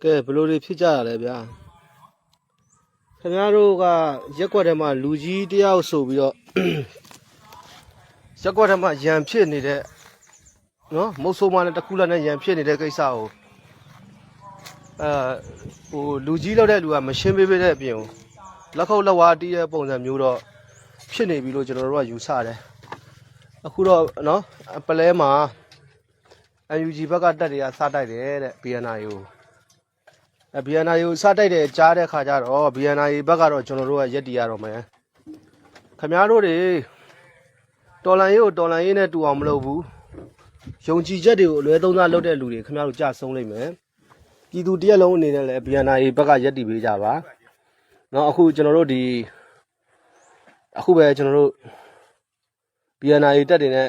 ကဲဘယ်လိုတွေဖြစ်ကြရလဲဗျာခင်ဗျားတို့ကရက်ွက်ထဲမှာလူကြီးတယောက်ဆိုပြီးတော့ရက်ွက်ထဲမှာရံဖြစ်နေတဲ့နော်မုတ်ဆိုးမနဲ့တခုလက်နဲ့ရံဖြစ်နေတဲ့ကိစ္စကိုဟိုလူကြီးလောက်တဲ့လူကမရှင်းပေးတဲ့အပြင်ကိုလက်ခုပ်လက်ဝါးတီးတဲ့ပုံစံမျိုးတော့ဖြစ်နေပြီလို့ကျွန်တော်တို့ကယူဆတယ်အခုတော့နော်ပလဲမှာ UNG ဘက်ကတက်တွေကစားတိုက်တယ်တဲ့ BNI ကိုBNI ကိုစားတိုက်တယ်ကြားတဲ့ခါကျတော့ BNI ဘက်ကတော့ကျွန်တော်တို့ကရက်တီရတော့မယ်ခင်ဗျားတို့တွေတော်လန်ရေးကိုတော်လန်ရေးနဲ့တူအောင်မလုပ်ဘူးယုံကြည်ချက်တွေကိုအလွဲသုံးစားလုပ်တဲ့လူတွေခင်ဗျားတို့ကြဆုံးလိမ့်မယ်ပြည်သူတရက်လုံးအနေနဲ့လည်း BNI ဘက်ကရက်တီပေးကြပါနော်အခုကျွန်တော်တို့ဒီအခုပဲကျွန်တော်တို့ BNI တက်တွေနဲ့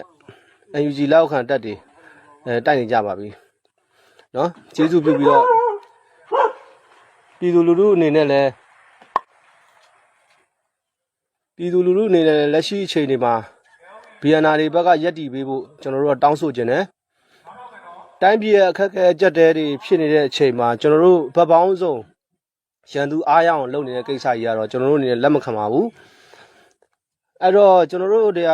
UNG လောက်ခံတက်တွေတိုက်နေကြပါပြီနော်ကျေးဇူးပြုပြီးတော့ပြည်သူလူထုအနေနဲ့လည်းလက်ရှိအချိန်တွေမှာ BNI တွေဘက်ကရက်တီပေးဖို့ကျွန်တော်တို့ကတောင်းဆိုခြင်းနဲ့တိုင်းပြည်ရဲ့အခက်အခဲကြက်တဲတွေဖြစ်နေတဲ့အချိန်မှာကျွန်တော်တို့ဗတ်ပေါင်းစုံရန်သူအားရအောင်လုပ်နေတဲ့ကိစ္စကြီးကတော့ကျွန်တော်တို့အနေနဲ့လက်မခံပါဘူးအဲ့တော့ကျွန်တော်တို့တွေ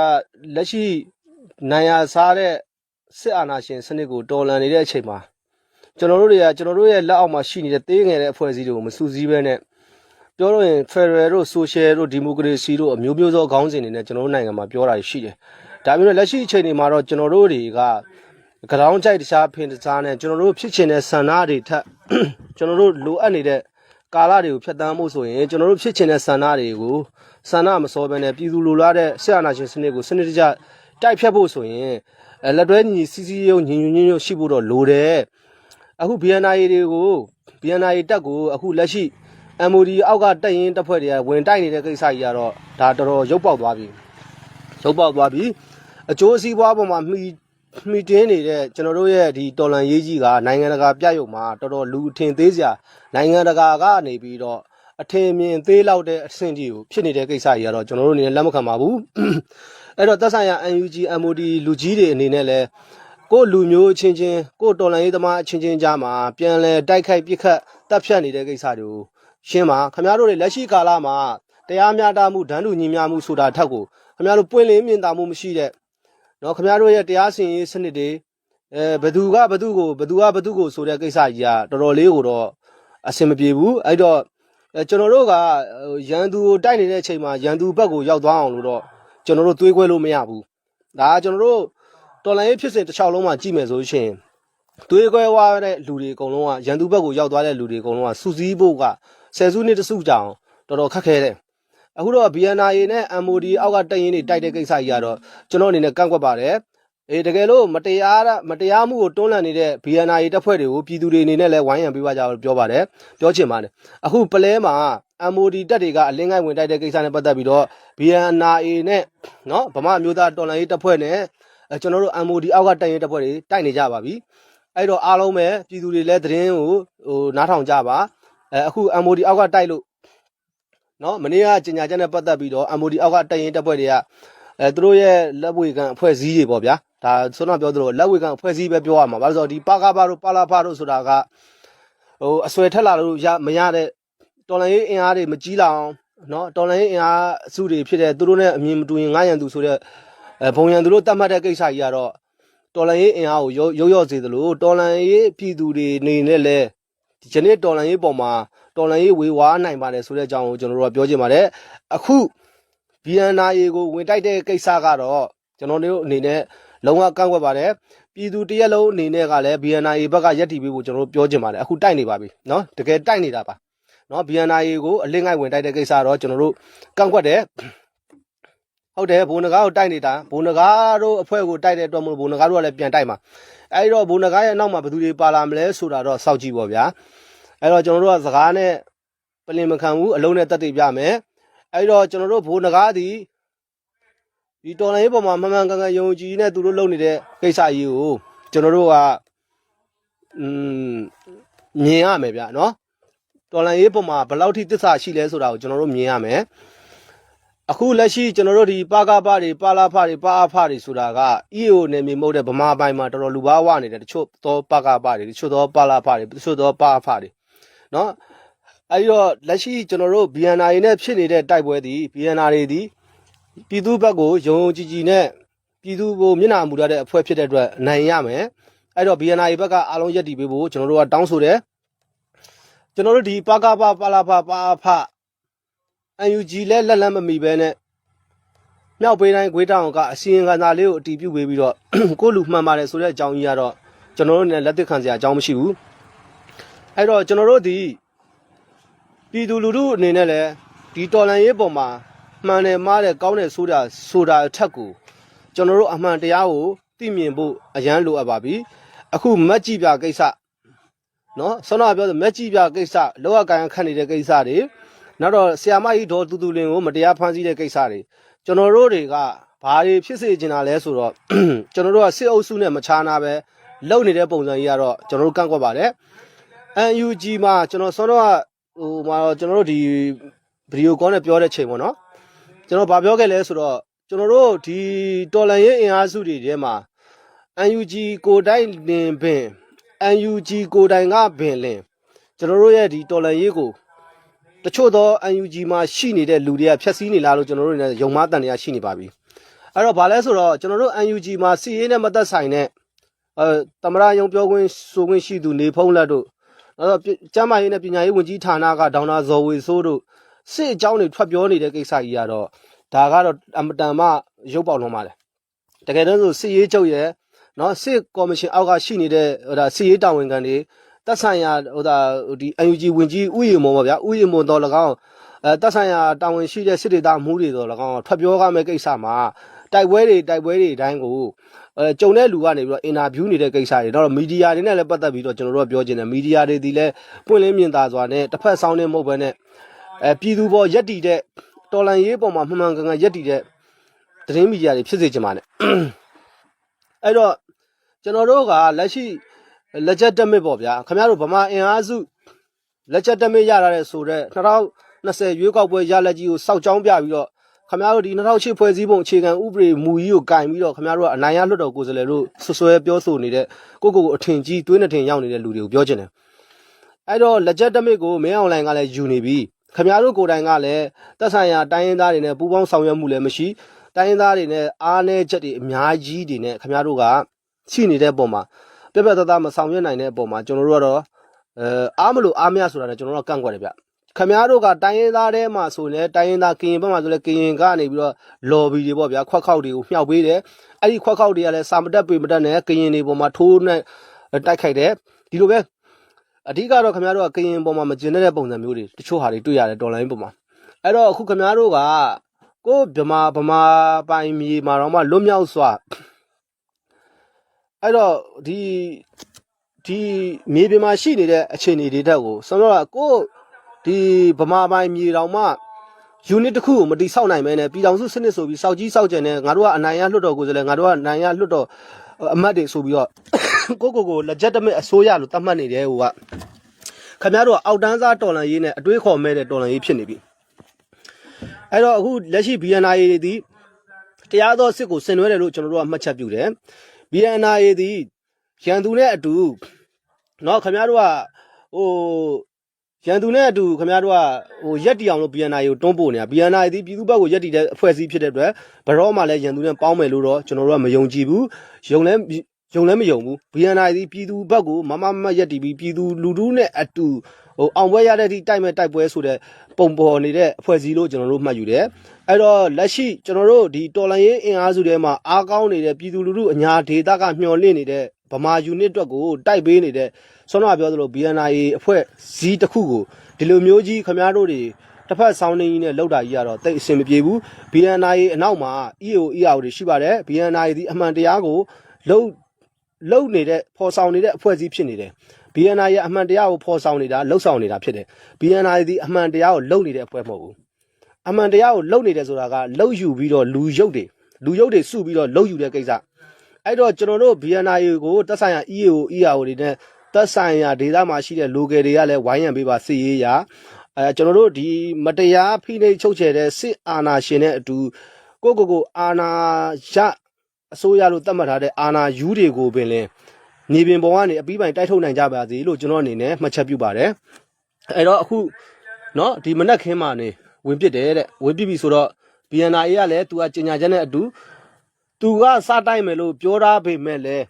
ကလက်ရှိနိုင်ရစားတဲ့စစ်အာဏာရှင်စနစ်ကိုတော်လှန်နေတဲ့အချိန်မှာကျွန်တော်တို့ရဲ့လက်အောက်မှာရှိနေတဲ့သေးငယ်တဲ့အဖွဲ့အစည်းတွေကိုမစူးစီးဘဲနဲ့ပြောလို့ရင် Federal တို့ Social တို့ Democracy တို့အမျိုးမျိုးသောခေါင်းစဉ်တွေနဲ့ကျွန်တော်တို့နိုင်ငံမှာပြောတာရှိတယ်။ဒါပေမဲ့လက်ရှိအချိန်တွေမှာတော့ကျွန်တော်တို့တွေကကတောင်းကြိုက်တခြားဖင်တခြားနဲ့ကျွန်တော်တို့ဖြစ်ချင်တဲ့ဆန္ဒတွေထက်ကျွန်တော်တို့လိုအပ်နေတဲ့ကာလတွေကိုဖျက်ဆီးမှုဆိုရင်ကျွန်တော်တို့ဖြစ်ချင်တဲ့ဆန္ဒတွေကိုဆန္ဒမစောဘဲနဲ့ပြည်သူလိုလားတဲ့စစ်အာဏာရှင်စနစ်ကိုစနစ်တကျတိုက်ဖြတ်ဖို့ဆိုရင်လက်တွဲညီစီစီရုံညီညွတ်ညွတ်ရှိဖို့တော့လိုတယ်အခု BNI တွေကို BNI တက်ကိုအခုလက်ရှိ MOD အောက်ကတက်ရင်တပ်ဖွဲ့တွေကဝင်တိုက်နေတဲ့ကိစ္စကြီးကတော့ဒါတော်တော်ရုပ်ပေါက်သွားပြီအကျိုးစီးပွားပေါ်မှာမှီတင်းနေတဲ့ကျွန်တော်တို့ရဲ့ဒီတော်လန်ရေးကြီးကနိုင်ငံတကာပြရုံမှာတော်တော်လူအထင်သေးစရာနိုင်ငံတကာကနေပြီးတော့အထင်မြင်သေးလောက်တဲ့အဆင့်ကြီးကိုဖြစ်နေတဲ့ကိစ္စကြီးကတော့ကျွန်တော်တို့အနေနဲ့လက်မခံပါဘူးအဲ့တော့သက်ဆိုင်ရာ UNG MOD လူကြီးတွေအနေနဲ့လည်းကိုလူမျိုးချင်းချင်းကိုတော်လန်ရေးသမားချင်းချင်းကြားမှာပြန်လဲတိုက်ခိုက်ပစ်ခတ်တပ်ဖြတ်နေတဲ့ကိစ္စတွေကိုရှင်းပါခင်ဗျားတို့တွေလက်ရှိကာလမှာတရားမျှတမှုဒန်းတူညီမျှမှုဆိုတာထက်ကိုခင်ဗျားတို့ပွင့်လင်းမြင်သာမှုမရှိတဲ့နော်ခင်ဗျားတို့ရဲ့တရားစီရင်ရေးစနစ်တွေဘသူကဘသူကိုဆိုတဲ့ကိစ္စကြီးကတော်တော်လေးကိုတော့အဆင်မပြေဘူးအဲ့တော့ကျွန်တော်တို့ကရန်သူကိုတိုက်နေတဲ့အချိန်မှာရန်သူဘက်ကိုရောက်သွားအောင်လို့တော့ကျွန်တော်တို့တွေးခွဲလို့မရဘူးဒါကကျွန်တော်တို့တော်လိုင်းရေးဖြစ်စဉ်တစ်ချောင်းလုံးမှာကြည့်မယ်ဆိုရှင်တွေးခွဲဝါတဲ့လူတွေအကုန်လုံးကရန်သူဘက်ကိုရောက်သွားတဲ့လူတွေအကုန်လုံးကစူးစီးဖို့ကဆယ်စုနှစ်တစုကြောင်တော်တော်ခက်ခဲတယ်အခုတော့ BNI နဲ့ MOD အောက်ကတက်ရင်တွေတိုက်တဲ့ကိစ္စကြီးကတော့ကျွန်တော်အနေနဲ့ကန့်ကွက်ပါတယ်တကယ်လို့မတရားမှုကိုတွန်းလှန်နေတဲ့ BNI တပ်ဖွဲ့တွေကိုပြည်သူတွေအနေနဲ့လည်းဝိုင်းရံပေးပါကြလို့ပြောပါတယ်ပြောချင်ပါတယ်အခုပလဲမှာ MOD တပ်တွေကအလင်းငိုင်းဝင်တိုက်တဲ့ကိစ္စနဲ့ပတ်သက်ပြီးတော့ BNI နဲ့နော်ဗမာမျိုးသားတော်လှန်ရေးတပ်ဖွဲ့နဲ့ကျွန်တော်တို့ MOD အောက်ကတက်ရင်တပ်ဖွဲ့တွေတိုက်နေကြပါပြီအဲ့တော့အားလုံးပဲပြည်သူတွေလည်းသတင်းကိုနားထောင်ကြပါအခု MOD အောက်ကတိုက်လို့နော်မနေ့ကကြေညာချက်နဲ့ပတ်သက်ပြီးတော့ MOD အောက်ကတက်ရင်တပ်ဖွဲ့တွေကသူတို့ရဲ့လက်ဝေခံအဖွဲ့အစည်းတွေပေါ့ဗျာဒါဆိုတော့ပြောသလိုလက်ဝေခံအဖွဲ့အစည်းပဲပြောရမှာဘာလို့ဆိုတော့ဒီပါကပါတို့ပါလာဖာတို့ဆိုတာကအဆွဲထက်လာလို့မရတဲ့တော်လိုင်းရေးအင်အားတွေမကြီးလောင်နော်တော်လိုင်းရေးအင်အားစုတွေဖြစ်တဲ့သူတို့နဲ့အမြင်မတူရင်ငါရန်သူဆိုတဲ့ဘုံရန်သူတို့တတ်မှတ်တဲ့ကိစ္စကြီးကတော့တော်လိုင်းရေးအင်အားကိုရုပ်စေသလိုတော်လိုင်းရေးပြည်သူတွေနေနဲ့လဲဒီနေ့တော်လိုင်းရေးပေါ်မှာတော်လိုင်းရေးဝေဝါးနိုင်ပါတယ်ဆိုတဲ့အကြောင်းကိုကျွန်တော်တို့ကပြောချင်ပါတယ်အခု BNI ကိုဝင်တိုက်တဲ့ကိစ္စကတော့ကျွန်တော်တို့အနေနဲ့လုံးဝကန့်ကွက်ပါတယ်ပြည်သူတရက်လုံးအနေနဲ့ကလည်း BNI ဘက်ကရက်တီပေးဖို့ကျွန်တော်တို့ပြောချင်ပါတယ်အခုတိုက်နေပါပြီเนาะတကယ်တိုက်နေတာပါเนาะ BNI ကိုအလင်းငိုက်ဝင်တိုက်တဲ့ကိစ္စတော့ကျွန်တော်တို့ကန့်ကွက်တယ်ဟုတ်တယ်ဘုံနဂါကိုတိုက်နေတာဘုံနဂါတို့အဖွဲ့ကိုတိုက်တဲ့အတွက်မို့ဘုံနဂါတို့ကလည်းပြန်တိုက်မှာအဲ့တော့ဘုံနဂါရဲ့နောက်မှာဘယ်သူတွေပါလာမလဲဆိုတာတော့စောင့်ကြည့်ပါဗျာအဲ့တော့ကျွန်တော်တို့ကစကားနဲ့ပလင်မခံဘူးအလုံးနဲ့တက်တည်ပြမယ်အဲ့တော့ကျွန်တော်တို့ဘိုးနဂါးသည်ဒီတော်လိုင်းရေးပေါ်မှာမှန်မှန်ကန်ကန်ယုံကြည်နဲ့သူတို့လုပ်နေတဲ့ကိစ္စကြီးကိုကျွန်တော်တို့ကမြင်ရမယ်ဗျာနော်တော်လိုင်းရေးပေါ်မှာဘယ်လောက်ထိသစ္စာရှိလဲဆိုတာကိုကျွန်တော်တို့မြင်ရမယ်အခုလက်ရှိကျွန်တော်တို့ဒီပါကပါတွေပါလာဖတွေပါအဖတွေဆိုတာက EO နယ်မြေမဟုတ်တဲ့ဗမာပိုင်းမှာတော်တော်လူဘာဝနေတယ်တချို့သောပါကပါတွေတချို့သောပါလာဖတွေတချို့သောပါအဖတွေ နော်အဲ့တော့လက်ရှိကျွန်တော်တို့ BNI နဲ့ဖြစ်နေတဲ့တိုက်ပွဲသည် BNI တွေသည်ပြည်သူဘက်ကိုယုံကြည်ကြည်နဲ့ပြည်သူကိုမျက်နှာမူထားတဲ့အဖွဲ့ဖြစ်တဲ့အတွက်နိုင်ရမယ်အဲ့တော့ BNI ဘက်ကအားလုံးရက်တည်ပေးဖို့ကျွန်တော်တို့ကတောင်းဆိုတယ်ကျွန်တော်တို့ဒီပကပပါလာဖပါဖ UNG လက်လန်းမမီပဲနဲ့မြောက်ပေးတိုင်းဂွေးတောင်ကအစီရင်ခံစာလေးကိုအတည်ပြုပေးပြီးတော့ကိုလူမှန်ပါတယ်ဆိုတဲ့အကြောင်းကြီးကတော့ကျွန်တော်တို့နဲ့လက်သစ်ခံစရာအကြောင်းမရှိဘူးအဲ့တော့ကျွန်တော်တို့ဒီပြည်သူလူထုအနေနဲ့လည်းဒီတော်လှန်ရေးပေါ်မှာမှန်တယ်မှားတယ်ကောင်းတယ်ဆိုတာအထက်ကိုကျွန်တော်တို့အမှန်တရားကိုသိမြင်ဖို့အရန်လိုအပ်ပါပြီအခုမက်ကြည့်ပြကိစ္စနော်ဆောနာပြောဆိုမက်ကြည့်ပြကိစ္စလောကကိုင်ခတ်နေတဲ့ကိစ္စတွေနောက်တော့ဆီယာမကြီးဒေါ်တူတူလင်ကိုမတရားဖမ်းဆီးတဲ့ကိစ္စတွေကျွန်တော်တို့တွေကဘာတွေဖြစ်စေချင်တာလဲဆိုတော့ကျွန်တော်တို့ကစစ်အုပ်စုနဲ့မချားနာပဲလုံနေတဲ့ပုံစံကြီးကတော့ကျွန်တော်တို့ကန့်ကွက်ပါတယ် UNG မှာကျွန်တော်ဆောတော့ဟိုမှာတော့ကျွန်တော်တို့ဒီဗီဒီယိုကောနဲ့ပြောတဲ့ချိန်ပေါ့နော်ကျွန်တော်ဗာပြောခဲ့လဲဆိုတော့ကျွန်တော်တို့ဒီတော်လန်ရေးအင်အားစုတွေထဲမှာ UNG ကိုတိုင်းလင်ပင် UNG ကိုတိုင်းကပင်လင်ကျွန်တော်တို့ရဲ့ဒီတော်လန်ရေးကိုတချို့သော UNG မှာရှိနေတဲ့လူတွေကဖျက်ဆီးနေလားလို့ကျွန်တော်တို့နဲ့ယုံမှားတန်တရားရှိနေပါပြီအဲ့တော့ဗာလဲဆိုတော့ကျွန်တော်တို့ UNG မှာစီရေးနဲ့မသက်ဆိုင်တဲ့သမရယုံပြောခွင့်ဆိုခွင့်ရှိသူနေဖုံးလက်တို့နောက်တော့ကျမ်းမာရေးနဲ့ပညာရေးဝန်ကြီးဌာနကဒေါက်တာဇော်ဝေစိုးတို့စစ်အကြောင်းတွေထွက်ပြောနေတဲ့ကိစ္စကြီးကတော့ဒါကတော့အမတန်မှရုပ်ပေါက်လုံးပါတယ်တကယ်တော့ဆိုစစ်ရေးချုပ်ရဲ့နော်စစ်ကော်မရှင်အောက်ကရှိနေတဲ့ဟိုဒါစစ်ရေးတာဝန်ခံတွေတက်ဆိုင်ရာဟိုဒါဒီ UNG ဝင်ကြီးဥယျာဉ်မုံပါဗျာဥယျာဉ်မုံတော်၎င်းတက်ဆိုင်ရာတာဝန်ရှိတဲ့စစ်ဒေသမှုတွေတော်၎င်းထွက်ပြောရမယ့်ကိစ္စမှာတိုက်ပွဲတွေအတိုင်းကိုကြုံတဲ့လူကနေပြီးတော့အင်တာဗျူးနေတဲ့ကိစ္စတွေတော့မီဒီယာတွေနဲ့လည်းပတ်သက်ပြီးတော့ကျွန်တော်တို့ကပြောချင်တယ်မီဒီယာတွေဒီလည်းပွင့်လင်းမြင်သာစွာနဲ့တစ်ဖက်ဆောင်နေမဟုတ်ဘဲနဲ့ပြည်သူပေါ်ရက်တည်တဲ့တော်လန်ရေးပေါ်မှာမှန်မှန်ကန်ကန်ရက်တည်တဲ့သတင်းမီဒီယာတွေဖြစ်စေချင်ပါတယ်အဲ့တော့ကျွန်တော်တို့ကလက်ရှိလက်ချက်တက်မစ်ပေါ့ဗျာခင်ဗျားတို့ဗမာအင်အားစုလက်ချက်တက်မစ်ရတာတဲ့ဆိုတော့2020ရွေးကောက်ပွဲရလက်ကြီးကိုစောက်ကြောင်းပြပြီးတော့ခင်ဗျားတို့ဒီ2008ဖွဲ့စည်းပုံအခြေခံဥပဒေမူကြီးကိုကင်ပြီးတော့ခင်ဗျားတို့ကအနိုင်ရလွတ်တော်ကိုယ်စားလှယ်တို့ဆွဆွဲပြောဆိုနေတဲ့ကိုအထင်ကြီးတွေးနှထင်ရောက်နေတဲ့လူတွေကိုပြောချင်တယ်အဲ့တော့လက်ချက်တက်မစ်ကိုမင်းအွန်လိုင်းကလည်းယူနေပြီခင်ဗျားတို့ကိုယ်တိုင်ကလည်းသက်ဆိုင်ရာတိုင်းရင်းသားတွေနဲ့ပူးပေါင်းဆောင်ရွက်မှုလည်းမရှိတိုင်းရင်းသားတွေနဲ့အားနည်းချက်တွေအများကြီးတွေနဲ့ခင်ဗျားတို့ကရှိနေတဲ့ပုံမှာပြပြတသားမဆောင်ရွက်နိုင်တဲ့ပုံမှာကျွန်တော်တို့ကတော့အားမလို့အားမရဆိုတာနဲ့ကျွန်တော်တို့ကန့်ကွက်တယ်ဗျခင်ဗျားတို့ကတိုင်းရင်းသားထဲမှာဆိုလဲတိုင်းရင်းသားကရင်ဘက်မှာဆိုလဲကရင်ကနေပြီးတော့လော်ဘီတွေပေါ့ဗျာခွက်ခေါက်တွေကိုမြှောက်ပေးတယ်အဲ့ဒီခွက်ခေါက်တွေကလည်းစာမတက်ပေမတက်နဲ့ကရင်တွေပေါ်မှာထိုးနဲ့တိုက်ခိုက်တယ်ဒီလိုပဲအဓိကတော့ခင်ဗျားတို့ကကရင်ပေါ်မှာမကျင်တဲ့ပုံစံမျိုးတွေတချို့ဟာတွေတွေ့ရတယ်တော်လိုင်းပေါ်မှာအဲ့တော့အခုခင်ဗျားတို့ကကိုဗမာပိုင်မြေမှာတော့မှလွတ်မြောက်စွာအဲ့တော့ဒီမြေပြင်မှာရှိနေတဲ့အခြေအနေတွေတက်ကိုဆိုတော့ကိုဒီဗမာပိုင်မြေတော်မှ unit တစ်ခုကိုမတိဆောက်နိုင်မဲနဲ့ပြည်တော်စုစနစ်ဆိုပြီးစောက်ကြီးစောက်ကျင်နေငါတို့ကအနိုင်ရလွတ်တော်ကိုဆိုလဲငါတို့ကအနိုင်ရလွတ်တော်အမတ်တွေဆိုပြီးတော့ကိုလက်ချက်တမစ်အစိုးရလို့သတ်မှတ်နေတယ်ဟိုကခင်ဗျားတို့ကအောက်တန်းစားတော်လန်ရေးနဲ့အတွေးခေါ်မဲ့တဲ့တော်လန်ရေးဖြစ်နေပြီအဲ့တော့အခုလက်ရှိ BNI တွေဒီတရားသောစစ်ကိုဆင်နွှဲတယ်လို့ကျွန်တော်တို့ကမှတ်ချက်ပြုတယ် BNI ဒီရန်သူနဲ့အတူเนาะခင်ဗျားတို့ကဟိုရန်သူနဲ့အတူခင်ဗျားတို့ကဟိုရက်တီအောင်လို့ BNI ကိုတွန်းပို့နေတာ BNI ဒီပြည်သူ့ဘက်ကိုရက်တီတဲ့အဖွဲ့အစည်းဖြစ်တဲ့အတွက်ဘရောမှလည်းရန်သူနဲ့ပေါင်းမယ်လို့တော့ကျွန်တော်တို့ကမယုံကြည်ဘူးယုံလည်းမယုံဘူး BNI ဒီပြည်သူ့ဘက်ကိုမရက်တီပြီးပြည်သူလူထုနဲ့အတူဟိုအောင်ပွဲရတဲ့အထိတိုက်မဲ့တိုက်ပွဲဆိုတဲ့ပုံပေါ်နေတဲ့အဖွဲ့အစည်းလို့ကျွန်တော်တို့မှတ်ယူတယ်အဲ့တော့လက်ရှိကျွန်တော်တို့ဒီတော်လန်ရေးအင်အားစုထဲမှာအားကောင်းနေတဲ့ပြည်သူလူထုအညာဒေသကမျှော်လင့်နေတဲ့ဗမာယူနစ်အတွက်ကိုတိုက်ပေးနေတဲ့ဆွမ်းနာပြောသလို BNI အဖွဲ့ဇီးတစ်ခုကိုဒီလိုမျိုးကြီးခင်ဗျားတို့တွေတစ်ဖက်ဆောင်းနေကြီးနဲ့လောက်တာကြီးကတော့တိတ်အဆင်မပြေဘူး BNI အနောက်မှာ EAO တွေရှိပါတယ် BNI ဒီအမှန်တရားကိုလုံနေတဲ့ဖော်ဆောင်နေတဲ့အဖွဲ့အစည်းဖြစ်နေတယ် BNI ရဲ့အမှန်တရားကိုဖော်ဆောင်နေတာလှုပ်ဆောင်နေတာဖြစ်တယ် BNI ဒီအမှန်တရားကိုလုံနေတဲ့အဖွဲ့မဟုတ်ဘူးအမှန်တရားကိုလုံနေတယ်ဆိုတာကလှုပ်ယူပြီးတော့လူရုပ်တွေစုပြီးတော့လှုပ်ယူတဲ့ကိစ္စအဲ့တော့ကျွန်တော်တို့ BNI ကိုတက်ဆိုင်ရာ EAO တွေနဲ့တက်ဆိုင်ရာဒေသမှာရှိတဲ့ local တွေကလည်းဝိုင်းရံပေးပါစစ်ရေးရာကျွန်တော်တို့ဒီမတရားဖိနှိပ်ချုပ်ချယ်တဲ့စစ်အာဏာရှင်နဲ့အတူကိုအာဏာရအစိုးရလို့သတ်မှတ်ထားတဲ့အာဏာယူတွေကိုပင်လင်းမြေပြင်ပေါ်ကနေအပြီးပိုင်တိုက်ထုတ်နိုင်ကြပါစေလို့ကျွန်တော်အနေနဲ့မှတ်ချက်ပြုပါတယ် အဲ့တော့အခုနော်ဒီမနက်ခင်းမှာနေဝင်ပစ်တယ်တဲ့ဝင်ပစ်ပြီဆိုတော့ BNI ကလည်းသူကကြေညာချက်နဲ့အတူသူကစတိုက်မယ်လို့ပြောထားပေမဲ့လည်း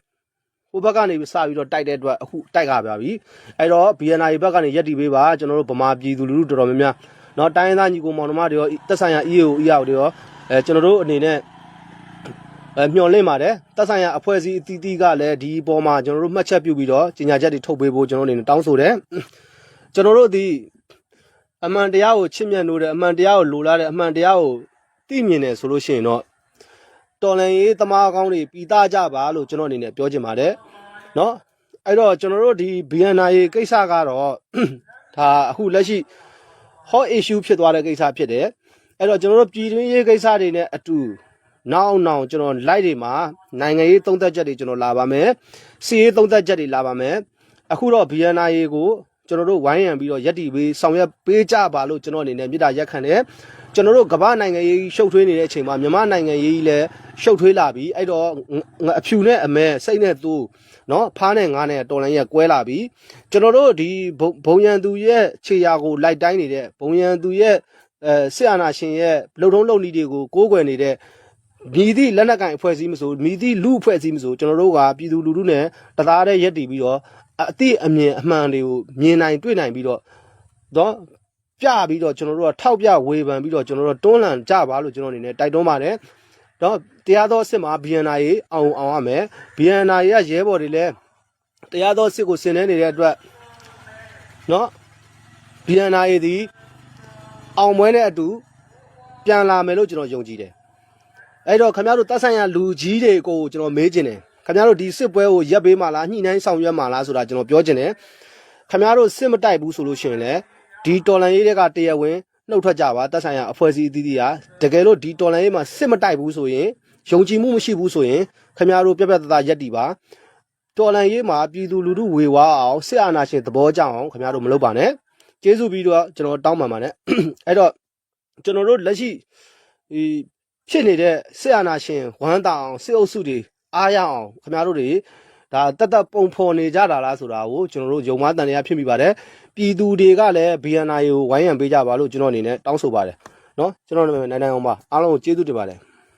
ဟိုဘက်ကနေစပြီးတော့တိုက်တဲ့အတွက်အခုတိုက်ခါပြပြီအဲ့တော့ BNI ဘက်ကနေရက်တီပေးပါကျွန်တော်တို့ဗမာပြည်သူလူထုတော်တော်များများနော်တိုင်းရင်းသားညီကိုမောင်နှမတွေရောတက်ဆိုင်ရာ EAO တွေရောကျွန်တော်တို့အနေနဲ့မျှော်လင့်ပါတယ်တက်ဆိုင်ရာအဖွဲ့အစည်းအသီးသီးကလည်းဒီအပေါ်မှာကျွန်တော်တို့မှတ်ချက်ပြုပြီးတော့ကြေညာချက်တွေထုတ်ပေးဖို့ကျွန်တော်အနေနဲ့တောင်းဆိုတယ်ကျွန်တော်တို့ဒီအမှန်တရားကိုချစ်မြတ်လို့တဲ့အမှန်တရားကိုလိုလားတဲ့အမှန်တရားကိုသိမြင်တယ်ဆိုလို့ရှိရင်တော့တော်လန်ရေးသမားကောင်းတွေပြီးသားကြပါလို့ကျွန်တော်အနေနဲ့ပြောချင်ပါတယ်နော်အဲ့တော့ကျွန်တော်တို့ဒီ BNI ကိစ္စကတော့ဒါအခုလက်ရှိ hot issue ဖြစ်သွားတဲ့ကိစ္စဖြစ်တယ်အဲ့တော့ကျွန်တော်တို့ပြည်တွင်းရေးကိစ္စတွေနဲ့အတူနောက်ကျွန်တော် live တွေမှာနိုင်ငံရေးသုံးသက်ချက်တွေကျွန်တော်လာပါမယ်စီရေးသုံးသက်ချက်တွေလာပါမယ်အခုတော့ BNI ကိုကျွန်တော်တို့ဝိုင်းရံပြီးတော့ရက်တီပေးဆောင်ရွက်ပေးကြပါလို့ကျွန်တော်အနေနဲ့မြစ်တာရက်ခံတယ်ကျွန်တော်တို့ကမ္ဘာနိုင်ငံရေးရှုပ်ထွေးနေတဲ့အချိန်မှာမြန်မာနိုင်ငံရေးလည်းရှုပ်ထွေးလာပြီအဲ့တော့အဖြူနဲ့အမဲစိတ်နဲ့သူနော်ဖားနဲ့ငါးနဲ့တော်လန်ရက်ကွဲလာပြီကျွန်တော်တို့ဒီဘုံရန်သူရဲ့ခြေရာကိုလိုက်တိုင်းနေတဲ့ဘုံရန်သူရဲ့စစ်အာဏာရှင်ရဲ့လှုပ်ထုံးလှုပ်နည်းတွေကိုကိုးကွယ်နေတဲ့မြည်သည့်လက်နက်ကင်အဖွဲ့အစည်းမဆိုမြည်သည့်လူအဖွဲ့အစည်းမဆိုကျွန်တော်တို့ကပြည်သူလူထုနဲ့တသားတည်းရက်တည်ပြီးတော့အတိအမြင်အမှန်တွေကိုမြင်နိုင်တွေ့နိုင်ပြီးတော့ပြပြီးတော့ကျွန်တော်တို့ကထောက်ပြဝေဖန်ပြီးတော့ကျွန်တော်တို့တွန်းလှန်ကြပါလို့ကျွန်တော်အနေနဲ့တိုက်တွန်းပါတယ်တော့တရားသောစစ်မှာ BNI အောင်ရမယ် BNI ရဲ့ရဲဘော်တွေလည်းတရားသောစစ်ကိုဆင်နွှဲနေတဲ့အတွက်နော် BNI ဒီအောင်ပွဲနဲ့အတူပြန်လာမယ်လို့ကျွန်တော်ယုံကြည်တယ်အဲ့တော့ခင်ဗျားတို့တပ်ဆိုင်ရာလူကြီးတွေကိုကျွန်တော်မေးချင်တယ်ခင်ဗျားတို့ဒီစစ်ပွဲကိုရပ်ပေးမှလားညှိနှိုင်းဆောင်ရွက်မှလားဆိုတာကျွန်တော်ပြောချင်တယ်ခင်ဗျားတို့စစ်မတိုက်ဘူးဆိုလို့ရှိရင်လည်းဒီတော်လန်ရေးတွေကတရားဝင်နှုတ်ထွက်ကြပါတပ်ဆိုင်ရာအဖွဲ့အစည်းအသီးသီးဟာတကယ်လို့ဒီတော်လန်ရေးမှာစစ်မတိုက်ဘူးဆိုရင်ယုံကြည်မှုမရှိဘူးဆိုရင်ခင်ဗျားတို့ပြပြတသားရက်တီပါတော်လန်ရေးမှာပြည်သူလူထုဝေဝါအောင်စစ်အာဏာရှင်သဘောကျအောင်ခင်ဗျားတို့မလုပ်ပါနဲ့ကျေးဇူးပြီးတော့ကျွန်တော်တောင်းပန်ပါနဲ့အဲ့တော့ကျွန်တော်တို့လက်ရှိဒီဖြစ်နေတဲ့စစ်အာဏာရှင်ဝမ်းတောင်စစ်အုပ်စုတွေအားရအောင်ခင်ဗျားတို့တွေဒါတက်ပုံဖော်နေကြတာလားဆိုတာကိုကျွန်တော်တို့ယုံမတန်တရားဖြစ်မိပါတယ်ပြည်သူတွေကလည်း BNI ကိုဝိုင်းရံပေးကြပါလို့ကျွန်တော်အနေနဲ့တောင်းဆိုပါတယ်เนาะကျွန်တော်နာမည်နိုင်အောင်ပါအားလုံးကိုကျေးဇူးတင်ပါတယ်